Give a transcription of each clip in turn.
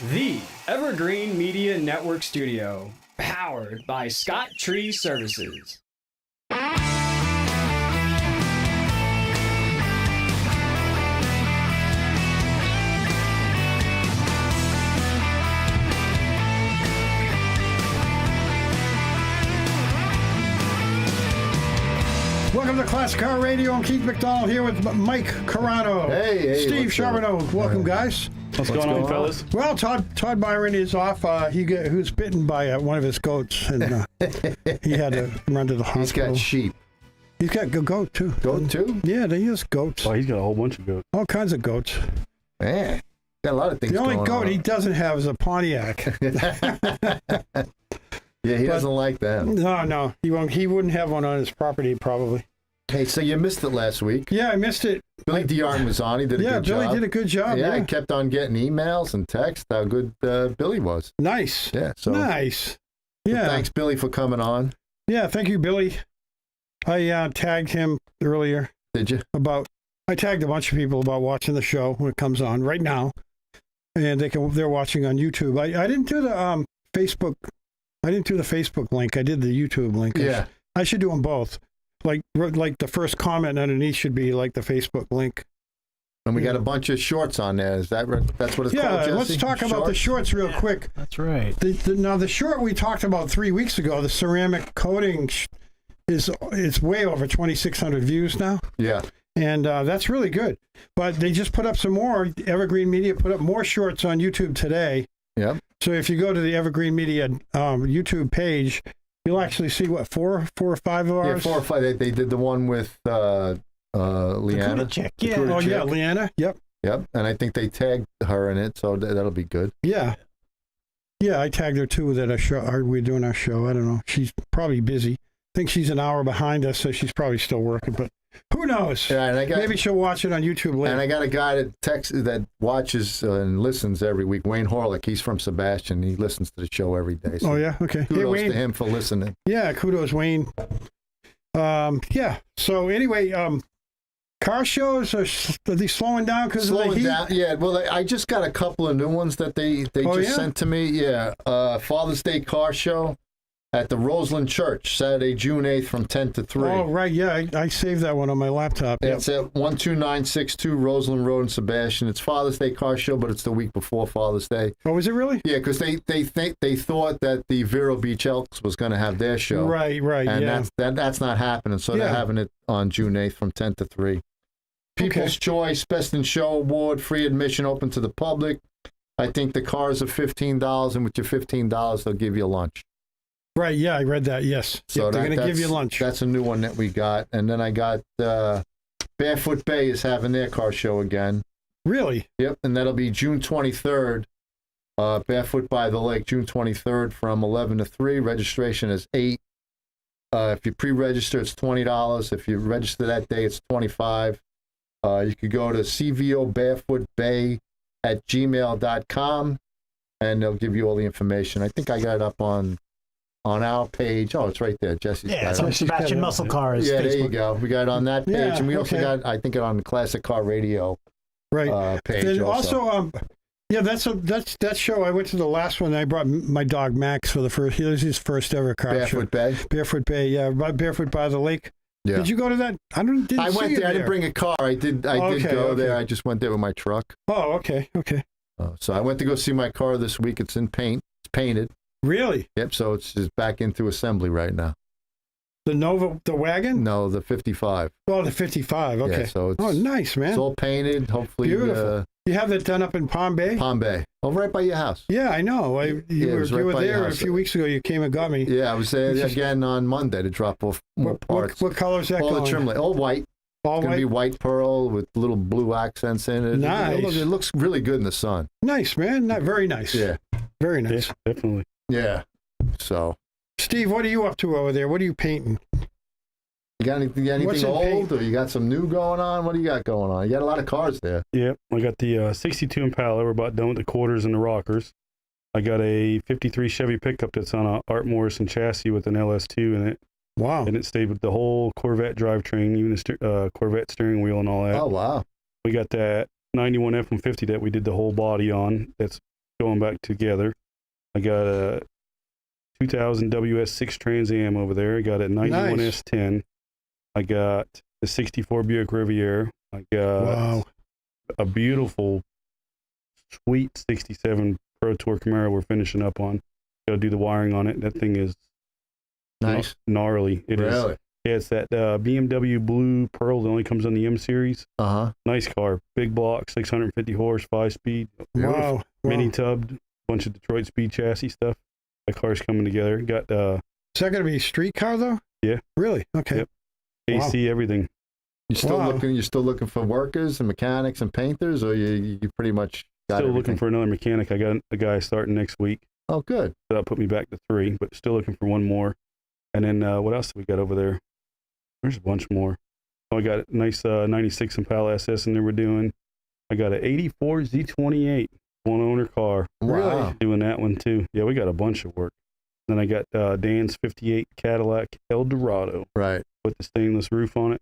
The Evergreen Media Network Studio, powered by Scott Tree Services. Welcome to Classic Car Radio. I'm Keith McDonald here with Mike Carano. Hey, Steve Charbonneau. Welcome, guys. What's going on, fellas? Well, Todd Byron is off. He was bitten by one of his goats, and he had to run to the hospital. He's got sheep. He's got a goat, too. Goat, too? Yeah, he has goats. Oh, he's got a whole bunch of goats. All kinds of goats. Man, got a lot of things The going only goat on. he doesn't have is a Pontiac. Yeah, he doesn't like them. No, he won't. He wouldn't have one on his property, probably. Hey, so you missed it last week. Yeah, I missed it. Billy Dion was on. He did a good job. Yeah, Billy did a good job. Yeah, I kept on getting emails and texts how good Billy was. Nice. Yeah, so Nice. so Yeah. thanks, Billy, for coming on. Yeah, thank you, Billy. I tagged him earlier. Did you? I tagged a bunch of people about watching the show when it comes on right now, and they're watching on YouTube. I didn't do the Facebook. I didn't do the Facebook link. I did the YouTube link. Yeah. I should do them both. Like the first comment underneath should be like the Facebook link. And we got a bunch of shorts on there. Is that that's what it's called, Yeah, Jesse? let's talk about the shorts real quick. That's right. Now the short we talked about 3 weeks ago, the ceramic coating it's way over 2,600 views now. Yeah. And that's really good. But they just put up some more. Evergreen Media put up more shorts on YouTube today. Yep. So if you go to the Evergreen Media YouTube page, you'll actually see, what, four or five of ours? Yeah, 4 or 5. They did the one with Leanna. Yeah. Oh, yeah, Leanna. Yep. Yep. And I think they tagged her in it, so that'll be good. Yeah. Yeah, I tagged her, too, that we're doing our show. I don't know. She's probably busy. I think she's an hour behind us, so she's probably still working, but who knows? Yeah, and maybe she'll watch it on YouTube later. And I got a guy that watches and listens every week, Wayne Horlick. He's from Sebastian. He listens to the show every day. So oh, yeah? Okay. kudos Wayne. to him for listening. Yeah, kudos, Wayne. Yeah. So anyway, car shows, are they slowing down because of the heat? Down. Yeah, well, I just got a couple of new ones that they sent to me. Yeah, Father's Day car show at the Roseland Church, Saturday, June 8th from 10 to 3. Oh, right, yeah, I saved that one on my laptop. Yeah, it's at 12962 Roseland Road in Sebastian. It's Father's Day car show, but it's the week before Father's Day. Oh, is it really? Yeah, because they thought that the Vero Beach Elks was going to have their show. Right, And yeah. that's not happening, so they're having it on June 8th from 10 to 3. People's Choice Best in Show Award, free admission, open to the public. I think the cars are $15, and with your $15, they'll give you lunch. Right, yeah, I read that, yes. So yep, they're going to give you lunch. That's a new one that we got. And then I got Barefoot Bay is having their car show again. Really? Yep, and that'll be June 23rd. Barefoot by the Lake, June 23rd from 11 to 3. Registration is $8. If you pre-register, it's $20. If you register that day, it's $25. You could go to cvobarefootbay@gmail.com, and they'll give you all the information. I think I got it up on our page. Oh, it's right there. Jesse's got it's it. on Sebastian Muscle Cars. Yeah, Facebook. there you go. We got it on that page, Yeah, and we also okay. got, I think, it on the Classic Car Radio page. Then also, yeah, that show. I went to the last one. I brought my dog Max for the first. He was his first ever car show. Barefoot Bay. Barefoot Bay, yeah, Barefoot by the Lake. Yeah. Did you go to that? I went there. I didn't bring a car. I did go there. I just went there with my truck. Oh, okay. So I went to go see my car this week. It's in paint. It's painted. Really? Yep. So it's just back into assembly right now. The Nova, the wagon? No, the 55. Oh, the 55. Okay. Yeah, so it's, nice, man. It's all painted. Hopefully, beautiful. You have that done up in Palm Bay? Palm Bay. Oh, right by your house. Yeah, I know. You were there a few weeks ago. You came and got me. Yeah, I was there again on Monday to drop off more parts. What color is that? All the trim, all white. All it's going to be white pearl with little blue accents in it. Nice. It looks really good in the sun. Nice, man. Very nice. Yeah. Very nice. Yeah, definitely. Yeah. So. Steve, what are you up to over there? What are you painting? You got anything old, or you got some new going on? What do you got going on? You got a lot of cars there. Yep, I got the 62 Impala. We're about done with the quarters and the rockers. I got a 53 Chevy pickup that's on a Art Morrison chassis with an LS2 in it. Wow. And it stayed with the whole Corvette drivetrain, even the Corvette steering wheel and all that. Oh, wow. We got that 91 F-150 that we did the whole body on. That's going back together. I got a 2000 WS6 Trans Am over there. I got a 91 Nice. S10. I got the 64 Buick Riviera. I got a beautiful, sweet 67 Pro Tour Camaro we're finishing up on. Got to do the wiring on it. That thing is Nice. gnarly. It is. Really? Yeah, it's that BMW Blue Pearl that only comes on the M Series. Nice car. Big block, 650 horse, 5-speed. Wow. Mini tubbed, bunch of Detroit Speed chassis stuff. That car's coming together. Got Is that going to be a street car though? Yeah. Really? Okay. Yep. AC, everything. You still Wow. looking? You're still looking for workers and mechanics and painters, or you pretty much got Still everything? looking for another mechanic. I got a guy starting next week. Oh, good. So that'll put me back to 3, but still looking for one more. And then what else do we got over there? There's a bunch more. Oh, I got a nice 96 Impala SS in there we're doing. I got an 84 Z28, one owner car. Wow. Doing that one too. Yeah, we got a bunch of work. Then I got Dan's 58 Cadillac Eldorado Right. with the stainless roof on it.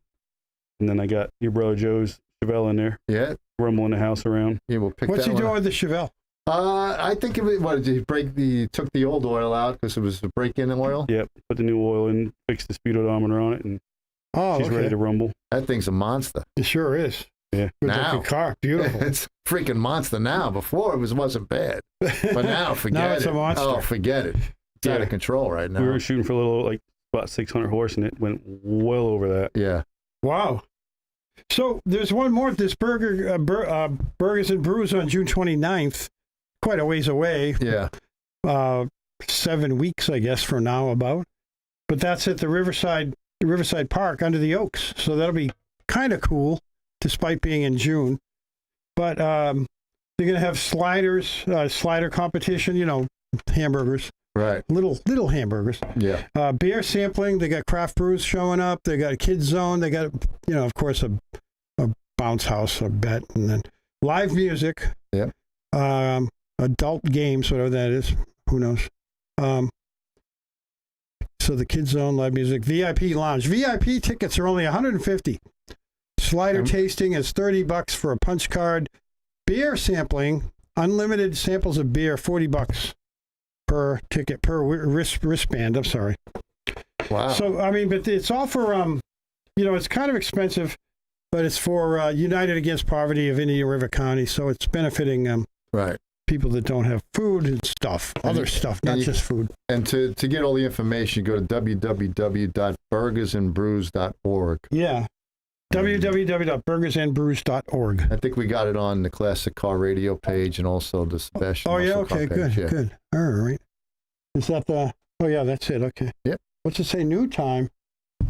And then I got your brother Joe's Chevelle in there, Yeah. rumbling the house around. Yeah. We'll pick What's that he one doing up. with the Chevelle? I think it was, what did he took the old oil out because it was a break-in oil? Yep, put the new oil in, fixed the speed odometer on it, and Oh, she's okay. ready to rumble. That thing's a monster. It sure is. Yeah. Good Now. looking car. Beautiful. It's a freaking monster now. Before it wasn't bad, but now forget Now it's it. a monster. Oh, forget it. It's out Yeah. of control right now. We were shooting for a little, like about 600 horse, and it went well over that. Yeah. Wow. So there's one more. This Burgers and Brews on June 29th, quite a ways away. Yeah. 7 weeks, I guess, from now about. But that's at the Riverside Park under the Oaks. So that'll be kind of cool, despite being in June. But they're going to have sliders, slider competition, hamburgers, Right. little hamburgers. Yeah. Beer sampling. They got craft brews showing up. They got a kids zone. They got, of course, a bounce house, I bet, and then live music. Yep. Adult games, whatever that is. Who knows? So the kids zone, live music, VIP lounge. VIP tickets are only $150. Slider tasting is $30 for a punch card. Beer sampling, unlimited samples of beer, $40 per ticket, per wristband. I'm sorry. Wow. So, I mean, but it's all for, it's kind of expensive, but it's for United Against Poverty of Indian River County. So it's benefiting right. people that don't have food and stuff, other stuff, not just food. And to get all the information, go to www.burgersandbrews.org. Yeah. www.burgersandbrews.org. I think we got it on the Classic Car Radio page and also the special. Oh, yeah. muscle car Okay. page. Good. Yeah. Good. All right. Is that the? Oh, yeah. That's it. Okay. Yep. What's it say? New time,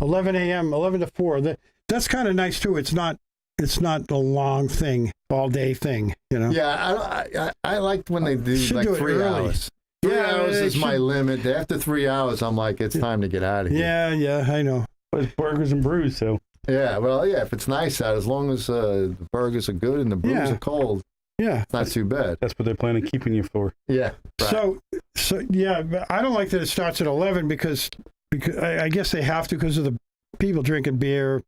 11 a.m. 11 to 4. That's kind of nice too. It's not a long thing, all day thing. Yeah, I liked when they do Should like do it 3 early. hours. 3 hours they is my should- limit. After 3 hours, I'm like, it's time to get out of here. Yeah. I know. But it's burgers and brews, so Yeah, well, yeah, if it's nice out, as long as the burgers are good and the brews Yeah. are cold, Yeah. it's not too bad. that's what they're planning on keeping you for. Yeah. Right. So yeah, but I don't like that it starts at 11 because I guess they have to because of the people drinking beer.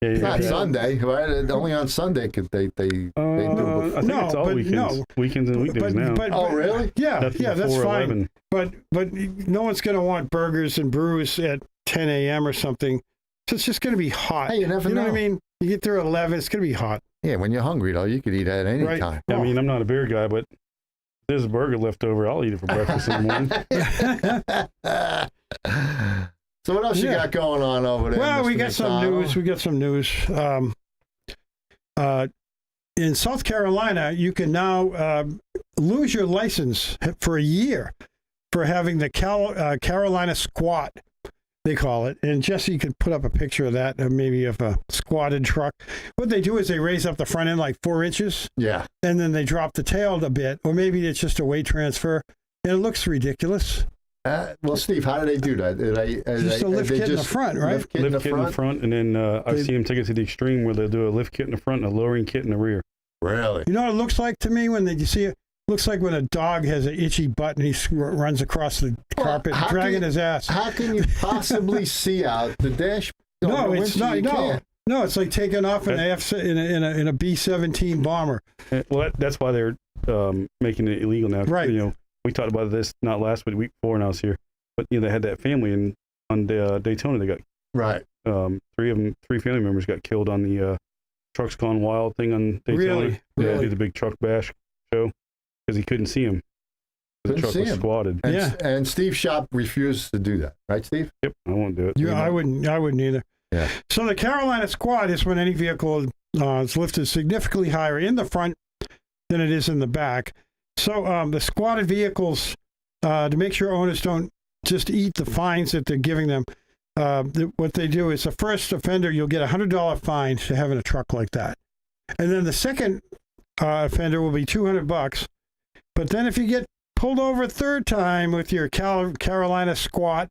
Yeah, It's not Yeah. Sunday, right? Only on Sunday could they do. I think No, it's all but weekends. no. Weekends and weekdays now. Oh, really? Yeah, Nothing that's before fine. 11. But no one's going to want burgers and brews at 10 a.m. or something. So it's just going to be hot. Hey, you never know know. what I mean? You get there at 11, it's going to be hot. Yeah, when you're hungry, though, you could eat at any Right. time. I mean, I'm not a beer guy, but if there's a burger left over, I'll eat it for breakfast in the morning. So what else you Yeah. got going on over there? Well, we Mr. got some McDonald? news. We got some news. In South Carolina, you can now lose your license for a year for having the Carolina squat, they call it. And Jesse could put up a picture of that, maybe of a squatted truck. What they do is they raise up the front end like 4 inches, Yeah. and then they drop the tail a bit, or maybe it's just a weight transfer. And it looks ridiculous. Well, Steve, how do they do that? Just a lift kit in the front, right? Lift kit in Lift the kit in the front? front, and then I've seen them take it to the extreme where they'll do a lift kit in the front and a lowering kit in the rear. Really? You know what it looks like to me when you see it? Looks like when a dog has an itchy butt and he runs across the carpet, how dragging can- his ass. How can you possibly see out the dash? No, the it's windshield? not. You No, can't. no, it's like taking off in a B-17 bomber. Well, that's why they're making it illegal now. Right. You know, we talked about this not last week, week before, when I was here. But you know, they had that family on Daytona. They got Right. three family members got killed on the Trucks Gone Wild thing on Daytona. Really? Yeah, Really? do the big truck bash show because he couldn't see him. The Couldn't truck see was him. squatted. And, Yeah. and Steve Shop refused to do that, right, Steve? Yep, I won't do it. I wouldn't either. Yeah. So the Carolina squat is when any vehicle is lifted significantly higher in the front than it is in the back. So the squatted vehicles, to make sure owners don't just eat the fines that they're giving them, what they do is the first offender, you'll get a $100 fine for having a truck like that. And then the second offender will be $200. But then if you get pulled over a third time with your Carolina squat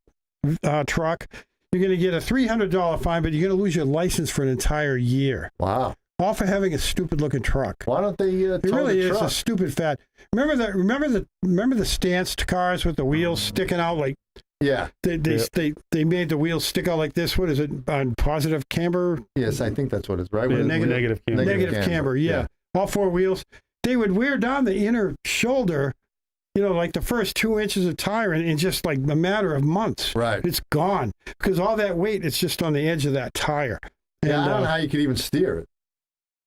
truck, you're going to get a $300 fine, but you're going to lose your license for an entire year. Wow. All for having a stupid-looking truck. Why don't they It tow really the is truck? a stupid fad. Remember the stanced cars with the wheels sticking out like Yeah. they made the wheels stick out like this. What is it? On positive camber, Yes, I think that's what it's right. Yeah, With- Negative camber. negative camber. Yeah. All four wheels. They would wear down the inner shoulder. You know, like the first 2 inches of tire in just like a matter of months. Right. It's gone because all that weight is just on the edge of that tire. Yeah, I don't know how you could even steer it.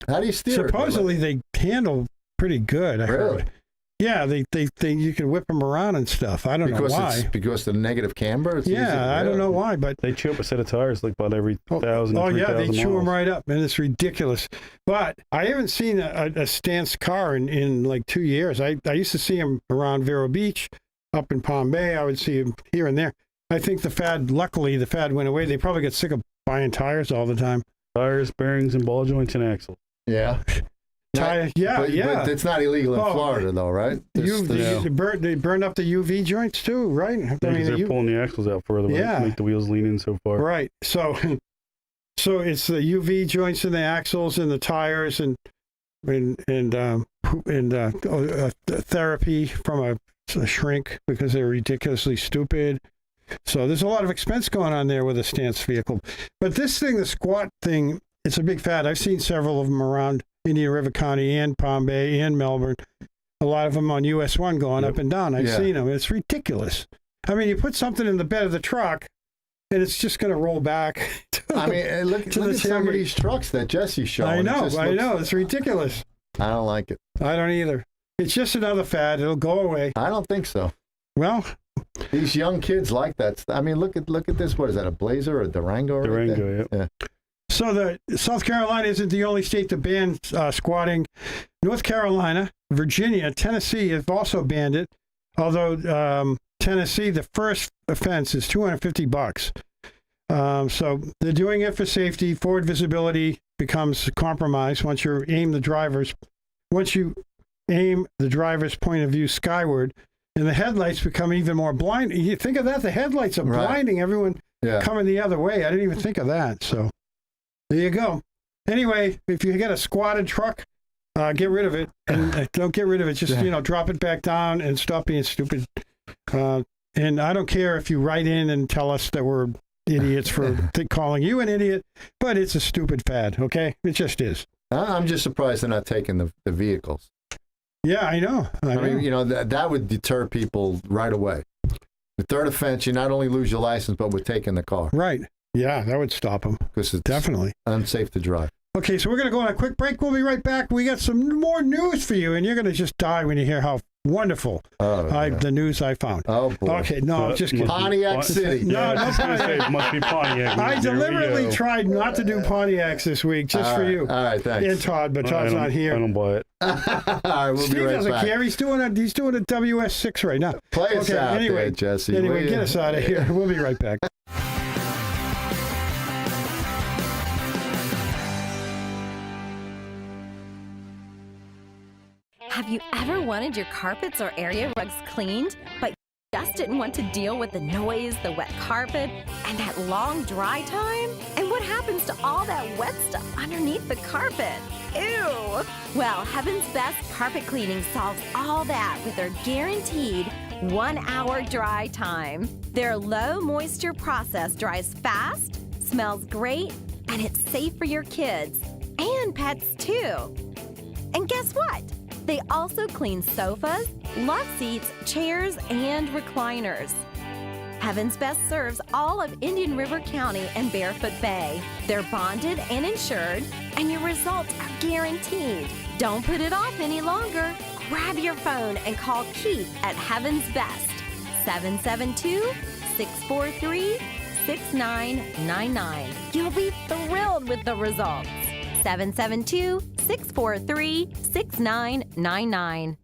How do you steer supposedly they handle pretty good. I Really? heard. Yeah, they you can whip them around and stuff. I don't know why. Because of the negative camber? It's easy to Yeah, I don't wear. know why, but They chew up a set of tires like about every 1,000 oh yeah, 3,000 they chew them miles. right up, and it's ridiculous. But I haven't seen a stance car in like 2 years. I used to see them around Vero Beach, up in Palm Bay. I would see them here and there. I think luckily the fad went away. They probably got sick of buying tires all the time. Tires, bearings, and ball joints and axles. Yeah. But it's not illegal in Oh, Florida, though, right? They burned up the UV joints too, right? Yeah, 'cause they're pulling the axles out further, Yeah. make the wheels lean in so far. Right. So it's the UV joints and the axles and the tires and therapy from a shrink because they're ridiculously stupid. So there's a lot of expense going on there with a stance vehicle. But this thing, the squat thing, it's a big fad. I've seen several of them around Indian River County and Palm Bay and Melbourne. A lot of them on US 1 going up and down. I've seen them. It's ridiculous. I mean, you put something in the bed of the truck and it's just going to roll back. I mean, look at some of these trucks that Jesse's showing. I know. It's ridiculous. I don't like it. I don't either. It's just another fad. It'll go away. I don't think so. Well, these young kids like that. I mean, look at this. What is that? A Blazer or a Durango? Durango, yeah. So the South Carolina isn't the only state to ban squatting. North Carolina, Virginia, Tennessee have also banned it. Although Tennessee, the first offense is $250. So they're doing it for safety. Forward visibility becomes compromised once you aim the driver's point of view skyward, and the headlights become even more blind. You think of that? The headlights are blinding everyone coming the other way. I didn't even think of that. So there you go. Anyway, if you get a squatted truck, get rid of it. And don't get rid of it. Just, drop it back down and stop being stupid. And I don't care if you write in and tell us that we're idiots for calling you an idiot, but it's a stupid fad, okay? It just is. I'm just surprised they're not taking the vehicles. Yeah, I know. I mean, that would deter people right away. The third offense, you not only lose your license, but we're taking the car. Right. Yeah, that would stop them. Because it's definitely unsafe to drive. Okay, so we're going to go on a quick break. We'll be right back. We got some more news for you, and you're going to just die when you hear how wonderful the news I found. Oh, boy. Okay, no, I'm just kidding. Pontiac City. No, It must be Pontiac. I deliberately tried not to do Pontiacs this week, just for you. All right, thanks. And Todd, but Todd's not here. I don't buy it. All right, we'll Steve be right doesn't back. care. He's doing a WS6 right now. Play us out there, Jesse. Anyway, get us out of here. We'll be right back. Have you ever wanted your carpets or area rugs cleaned, but just didn't want to deal with the noise, the wet carpet, and that long dry time? And what happens to all that wet stuff underneath the carpet? Ew! Well, Heaven's Best Carpet Cleaning solves all that with their guaranteed 1-hour dry time. Their low moisture process dries fast, smells great, and it's safe for your kids and pets too. And guess what? They also clean sofas, love seats, chairs, and recliners. Heaven's Best serves all of Indian River County and Barefoot Bay. They're bonded and insured, and your results are guaranteed. Don't put it off any longer. Grab your phone and call Keith at Heaven's Best, 772-643-6999. You'll be thrilled with the results. 772-643-6999.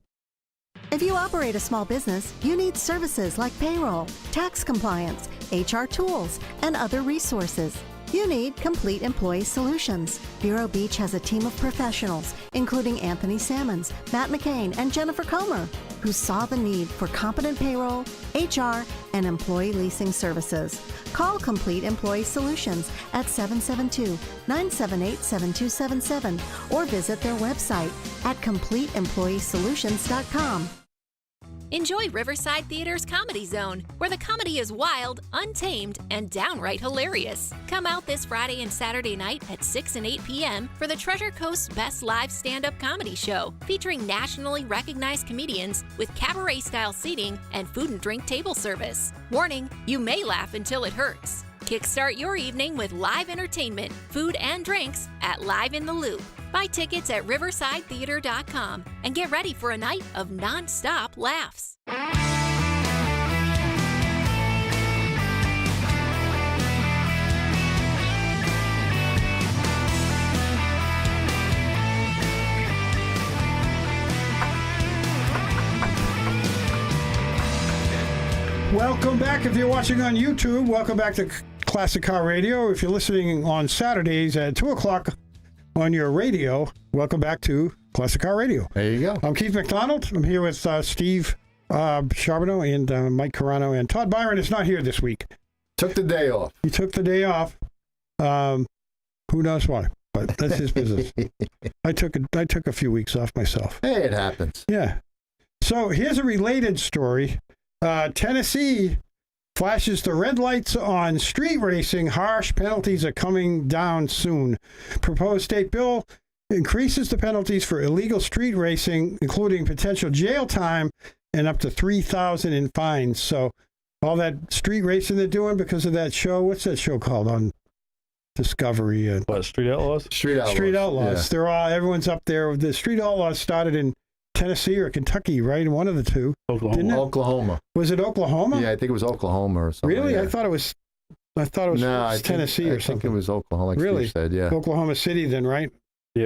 If you operate a small business, you need services like payroll, tax compliance, HR tools, and other resources. You need Complete Employee Solutions. Vero Beach has a team of professionals, including Anthony Sammons, Matt McCain, and Jennifer Comer, who saw the need for competent payroll, HR, and employee leasing services. Call Complete Employee Solutions at 772-978-7277 or visit their website at CompleteEmployeeSolutions.com. Enjoy Riverside Theater's Comedy Zone, where the comedy is wild, untamed, and downright hilarious. Come out this Friday and Saturday night at 6 and 8 p.m. for the Treasure Coast's best live stand-up comedy show, featuring nationally recognized comedians with cabaret-style seating and food and drink table service. Warning, you may laugh until it hurts. Kickstart your evening with live entertainment, food, and drinks at Live in the Loop. Buy tickets at riversidetheater.com and get ready for a night of non-stop laughs. Welcome back. If you're watching on YouTube, welcome back to Classic Car Radio. If you're listening on Saturdays at 2 o'clock on your radio, welcome back to Classic Car Radio. There you go. I'm Keith McDonald. I'm here with Steve Charbonneau and Mike Carano. And Todd Byron is not here this week. Took the day off. He took the day off. Who knows why? But that's his business. I took a few weeks off myself. Hey, it happens. Yeah. So here's a related story. Tennessee flashes the red lights on street racing. Harsh penalties are coming down soon. Proposed state bill increases the penalties for illegal street racing, including potential jail time and up to $3,000 in fines. So all that street racing they're doing because of that show. What's that show called on Discovery? What, Street Outlaws? Street Outlaws. Street Outlaws. Yeah. Everyone's up there. The Street Outlaws started in Tennessee or Kentucky, right? One of the two. Oklahoma. Didn't it? Oklahoma. Was it Oklahoma? Yeah, I think it was Oklahoma or something. Really? Yeah. I thought it was Tennessee or something. I think it was Oklahoma, like Really? Steve said, yeah. Oklahoma City then, right?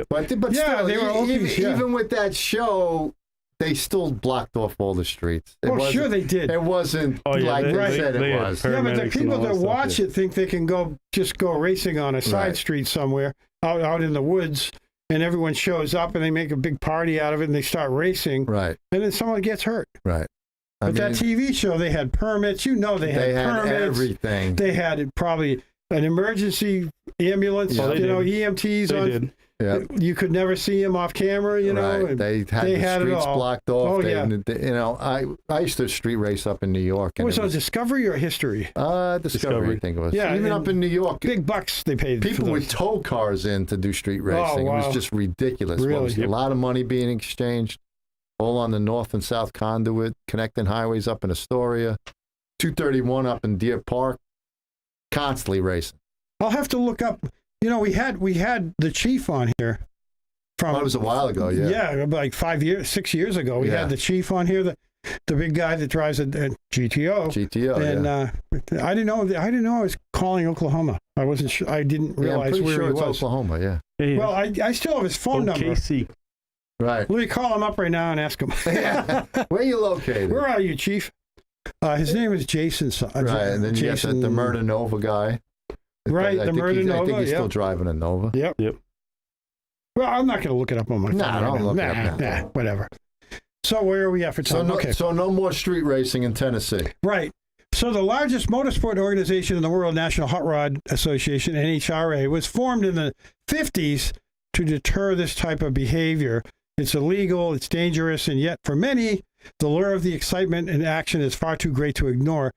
But Yeah, still, they were Okies, yeah. even with that show, they still blocked off all the streets. Sure they did. It wasn't Yeah, they said they it had was. Yeah, but the paramedics people and all that stuff, watch yeah. it think they can go racing on a side Right. street somewhere out in the woods, and everyone shows up and they make a big party out of it and they start racing, Right, and then someone gets hurt. right. But that TV show, they had permits. You know, they had permits. everything. They had probably an emergency ambulance. Yeah. EMTs They on. did. Yeah. You could never see them off camera. You know, Right. and They had they the had it streets all. blocked off. Oh, yeah. I used to street race up in New York. It was on Discovery or History. Discovery, I think it was. Yeah, Even and up in New York, Big bucks they paid. people for would those. tow cars in to do street racing. wow. It was just ridiculous. Really? What was it? A lot of money being exchanged, all on the north and south conduit, connecting highways up in Astoria, 231 up in Deer Park, constantly racing. I'll have to look up. You know, we had the chief on here. From That was a while ago, yeah. Yeah, like 6 years ago, we Yeah. had the chief on here, the big guy that drives a GTO. GTO, And yeah. I didn't know I was calling Oklahoma. I wasn't sure. I didn't Yeah, I'm realize pretty where sure he it's was. Oklahoma, yeah. Yeah. Well, I still have his phone number. OKC. Right. Let me call him up right now and ask him. Yeah. Where are you located? Where are you, Chief? His name is Jason. Right, and then Jason, you got the Murder Nova guy. Right, I the think Murder I Nova, think he's yeah. still driving a Nova. Yep. Well, I'm not going to look it up on my phone. Nah, don't look it up now. Whatever. So where are we at for time? So no more street racing in Tennessee. Right. So the largest motorsport organization in the world, National Hot Rod Association, NHRA, was formed in the 50s to deter this type of behavior. It's illegal, it's dangerous, and yet for many, the lure of the excitement and action is far too great to ignore.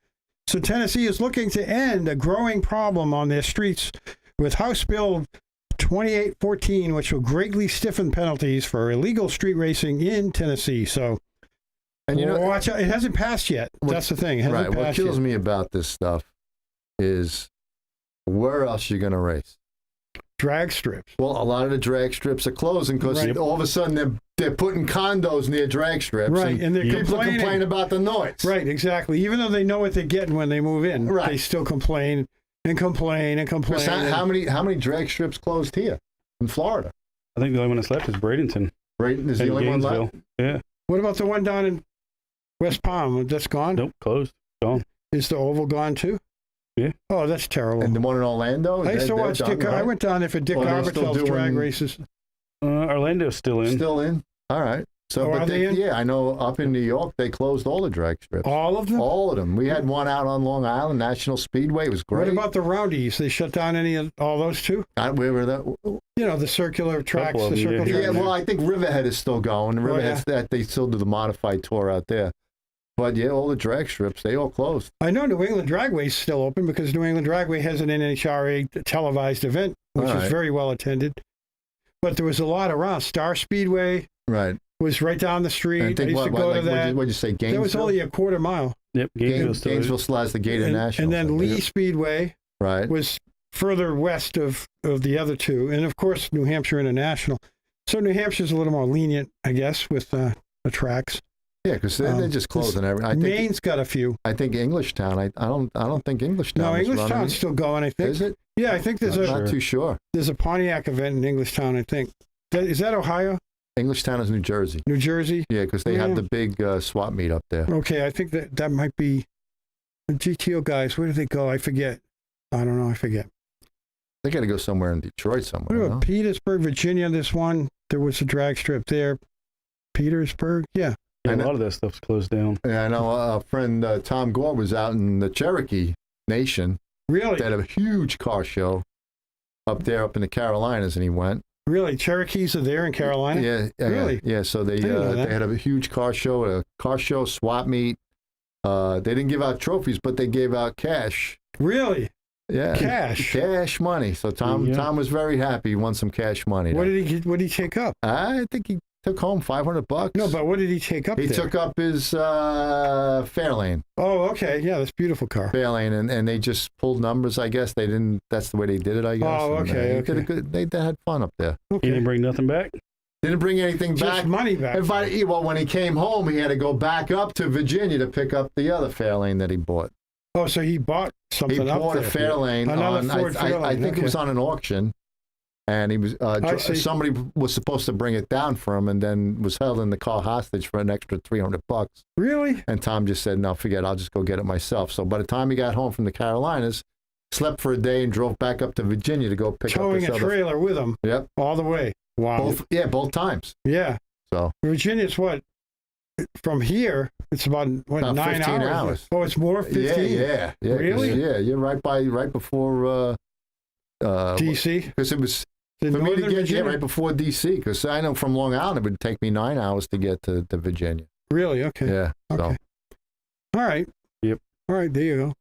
So Tennessee is looking to end a growing problem on their streets with House Bill 2814, which will greatly stiffen penalties for illegal street racing in Tennessee. So, And watch out. It hasn't passed yet. That's the thing. It hasn't right. What passed kills yet. me about this stuff is where else you going to race? Drag strips. Well, a lot of the drag strips are closing because Right. all of a sudden they're putting condos near drag strips. Right, and they're people complaining. complain about the noise. Right, exactly. Even though they know what they're getting when they move in, Right. they still complain and complain and complain. 'Cause how many drag strips closed here in Florida? I think the only one that's left is Bradenton. Bradenton is the and only one left. Gainesville. Yeah. What about the one down in West Palm? That's gone? Nope. Closed. Gone. Is the Oval gone too? Yeah. Oh, that's terrible. And the one in Orlando? I used to they're watch done, Dick. I right? went down there for Dick Oh, they're still Arbitel's drag doing- races. Orlando's still in. Still in? All right. So, Oh, are but they in? yeah, I know up in New York, they closed all the drag strips. All of them? All of them. We had one out on Long Island, National Speedway. It was great. What about the roundies? They shut down any of all those too? Where were that? You know, the circular tracks, Couple of the them, circle yeah. Yeah, tracks. well, I think Riverhead is still going. Riverhead's that they still do the modified tour out there. But yeah, all the drag strips, they all closed. I know New England Dragway is still open because New England Dragway has an NHRA televised event, which All is right. very well attended. But there was a lot around. Star Speedway Right. was right down the street. And I I think used to go to that. what'd you say, Gainesville? That was only a quarter mile. Yep. Gainesville still is. Gainesville still has the Gator National. And then Lee Speedway Right. was further west of the other two. And of course, New Hampshire International. So New Hampshire's a little more lenient, I guess, with the tracks. Yeah, because they're just closing everything. Maine's got a few. I think Englishtown. I don't think Englishtown. No, is running. Englishtown's still going, I think. Is it? Yeah, I think there's Not too sure. there's a Pontiac event in Englishtown, I think. Is that Ohio? Englishtown is New Jersey. New Jersey? Yeah, because they have the big swap meet up there. Okay, I think that might be the GTO guys. Where do they go? I forget. I don't know. I forget. They got to go somewhere in Detroit somewhere. What about no? Petersburg, Virginia? This one, there was a drag strip there. Petersburg? Yeah. Yeah, I a know- lot of that stuff's closed down. Yeah, I know a friend, Tom Gore, was out in the Cherokee Nation. Really? They had a huge car show up there, up in the Carolinas, and he went. Really? Cherokees are there in Carolina? Yeah, Really? Yeah, so they didn't know that. they had a huge car show, swap meet. They didn't give out trophies, but they gave out cash. Really? Yeah, Cash money. So Tom Yeah. was very happy. He won some cash money. What did he take up? I think he took home $500. No, but what did he take up he there? took up his Fairlane. Oh, okay. Yeah, that's a beautiful car. Fairlane, and they just pulled numbers. I guess they didn't. That's the way they did it. I guess. Oh, And, okay, he did a okay. good. They had fun up there. He Okay. didn't bring nothing back. Didn't bring anything Just back. money back. Well, when he came home, he had to go back up to Virginia to pick up the other Fairlane that he bought. Oh, so he bought He something up bought a there. Fairlane Another on. Ford I Fairlane, think it was okay. on an auction, and he was. see. Somebody was supposed to bring it down for him, and then was held in the car hostage for an extra $300. Really? And Tom just said, "No, forget it. I'll just go get it myself." So by the time he got home from the Carolinas, slept for a day and drove back up to Virginia to go pick Towing up a this other. trailer with him Yep. all the way. Wow. Both times. Yeah. So Virginia's what? From here, it's about, what, About 9 15 hours. Oh, it's more? 15? yeah. 'cause, Really? Yeah, you're right before D.C.? because it was The for me to Northern get Virginia? right before DC. Because I know from Long Island it would take me 9 hours to get to Virginia. Really? Okay. Yeah. So Okay. All right. Yep. All right, there you go.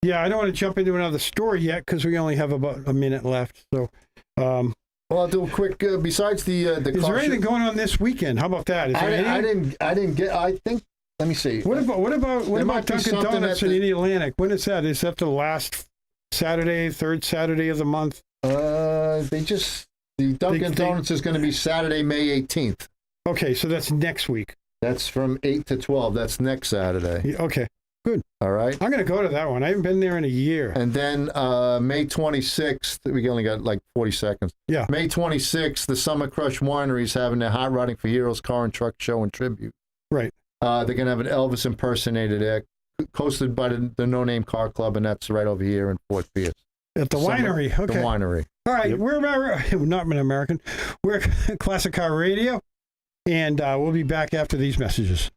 Yeah, I don't want to jump into another story yet because we only have about a minute left. So, well, I'll do a quick. Besides the is there car anything going on this weekend? How about that? Is there anything? I didn't get. I think. Let me see. What about There might be Dunkin' something Donuts at in the- the Atlantic? When is that? Is that the last Saturday, third Saturday of the month? The Dunkin' Donuts is going to be Saturday, May 18th. Okay, so that's next week. That's from 8 to 12. That's next Saturday. Okay, good. All right. I'm going to go to that one. I haven't been there in a year. And then May 26th, we only got like 40 seconds. Yeah. May 26th, the Summer Crush Winery is having their Hot Rodding for Heroes car and truck show and tribute. Right. They're going to have an Elvis impersonator there, hosted by the No Name Car Club, and that's right over here in Fort Pierce. At the Summer- winery. Okay. The winery. All right, Yep. we're not an American. We're Classic Car Radio, and we'll be back after these messages.